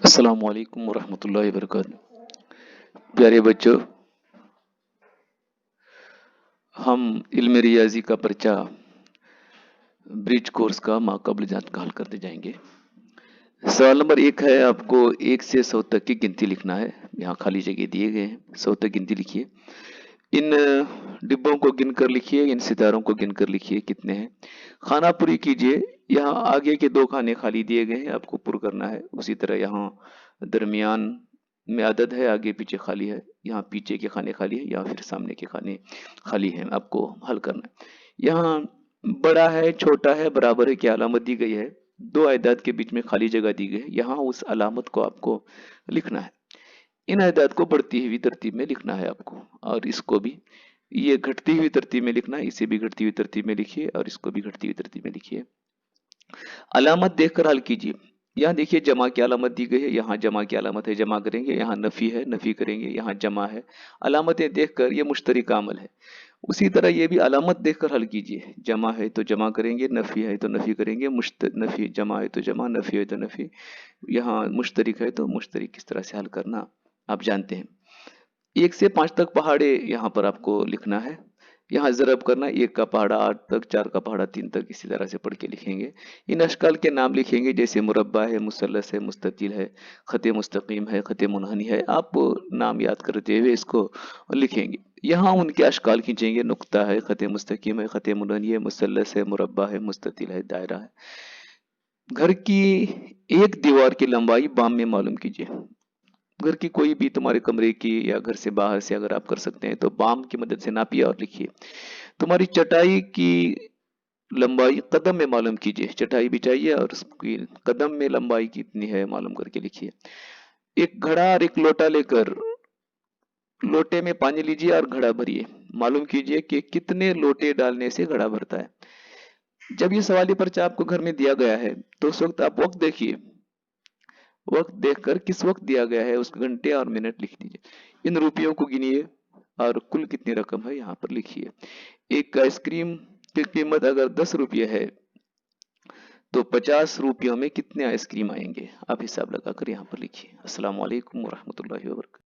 अस्सलामु अलैकुम वरहमतुल्लाहि वबरकातुहू। प्यारे बच्चों, हम इल्म रियाजी का पर्चा ब्रिज कोर्स का माक़ाबिल जांच का हल करते जाएंगे। सवाल नंबर 1 है, आपको 1 से 100 तक की गिनती लिखना है। यहाँ खाली जगह दिए गए हैं, 100 तक गिनती लिखिए। इन डिब्बों को गिनकर लिखिए, इन सितारों को गिनकर लिखिए कितने हैं। खाना पूरी कीजिए। यहाँ आगे के 2 खाने खाली दिए गए हैं, आपको पुर करना है। उसी तरह यहाँ दरमियान में आदद है, आगे पीछे खाली है। यहाँ पीछे के खाने खाली है या फिर सामने के खाने खाली हैं, आपको हल करना है। यहाँ बड़ा है, छोटा है, बराबर है की अलामत दी गई है। 2 अदाद के बीच में खाली जगह दी गई है, यहाँ उस अलामत को आपको लिखना है। इन अदाद को बढ़ती हुई तरतीब में लिखना है आपको, और इसको भी ये घटती हुई तरतीब में लिखना है। इसे भी घटती हुई तरतीब में लिखिए और इसको भी घटती हुई तरतीब में लिखिए। अलामत देखकर हल कीजिए। यहाँ देखिए जमा की अलामत दी गई है, यहाँ जमा की अलामत है, जमा करेंगे। यहाँ नफी है, नफी करेंगे। यहाँ जमा है। अलामतें देखकर ये मुश्तरिक अमल है। उसी तरह ये भी अलामत देखकर हल कीजिए। जमा है तो जमा करेंगे, नफी है तो नफी करेंगे। नफी जमा है तो जमा, नफी है तो नफी। यहाँ मुश्तरिक है तो मुश्तरिक किस तरह से हल करना आप जानते हैं। 1 से 5 तक पहाड़े यहाँ पर आपको लिखना है। यहाँ ज़रब करना, 1 का पहाड़ा 8 तक, 4 का पहाड़ा 3 तक, इसी तरह से पढ़ के लिखेंगे। इन अशकाल के नाम लिखेंगे, जैसे मुरब्बा है, मुसल्लस है, मुस्ततिल है, खत मुस्तकीम है, खत मुनहनी है। आप नाम याद करते हुए इसको लिखेंगे। यहाँ उनके अशकाल खींचेंगे। नुक्ता है, खत मुस्तकीम है, खत मुनहनी है, मुसल्लस है, मुरब्बा है, मुस्ततिल है, दायरा है। घर की एक दीवार की लंबाई बाम में मालूम कीजिए। घर की कोई भी तुम्हारे कमरे की या घर से बाहर से अगर आप कर सकते हैं तो बाम की मदद से नापिए और लिखिए। तुम्हारी चटाई की लंबाई कदम में मालूम कीजिए। चटाई बिछाइए और उसकी कदम में लंबाई कितनी है मालूम करके लिखिए। एक घड़ा और एक लोटा लेकर लोटे में पानी लीजिए और घड़ा भरिए। मालूम कीजिए कि कितने लोटे डालने से घड़ा भरता है। जब ये सवाली पर्चा आपको घर में दिया गया है तो उस वक्त आप वक्त देखिए। वक्त देखकर किस वक्त दिया गया है उसके घंटे और मिनट लिख दीजिए। इन रुपयों को गिनिए और कुल कितनी रकम है यहाँ पर लिखिए। एक आइसक्रीम की कीमत अगर 10 रुपये है तो 50 रुपयों में कितने आइसक्रीम आएंगे, आप हिसाब लगाकर यहाँ पर लिखिए। अस्सलाम वालेकुम रहमतुल्लाहि व बरकातहू।